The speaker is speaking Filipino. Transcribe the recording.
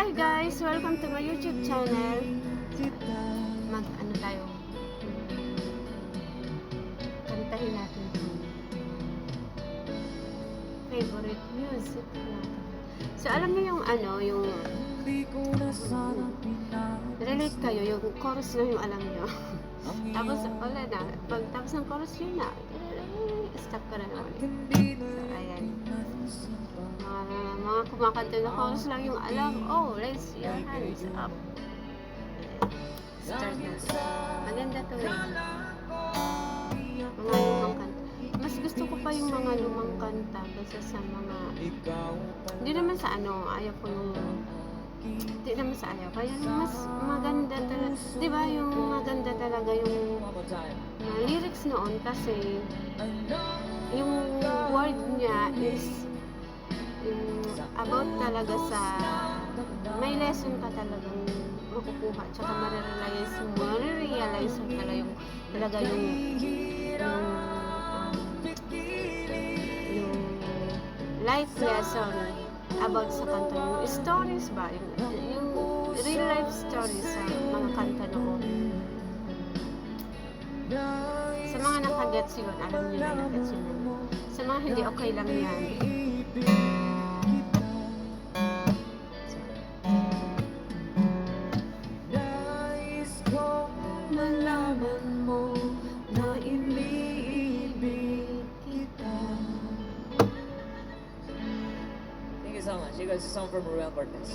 Hi guys! Welcome to my YouTube channel. Ano tayo? Kantahin natin yung favorite music natin. So alam niyo yung yung relate kayo, yung chorus na yung alam niyo. Tapos wala na. Pag tapos ng chorus yun na, stop ka na naman. So ayan. Mga kumakanta na chorus lang yung alam. Oh, raise your hands up. Start na. Maganda to eh. Mga lumang kanta. Mas gusto ko pa yung mga lumang kanta kaysa sa mga hindi naman sa ayaw ko yung hindi naman sa ayaw. Kaya mas maganda talaga. Diba yung maganda talaga yung lyrics noon kasi yung word niya is about talaga sa may lesson ka talagang makukuha tsaka marirealize mo talaga yung life lesson about sa kanta yung stories ba yung real life stories sa mga kanta noon. Sa mga nakagets yun, alam nyo na nakagets yun. Sa mga hindi, okay lang yan. Malaman mo na iniibig kita. Thank you so much. You guys, a song from Ruel Cortez.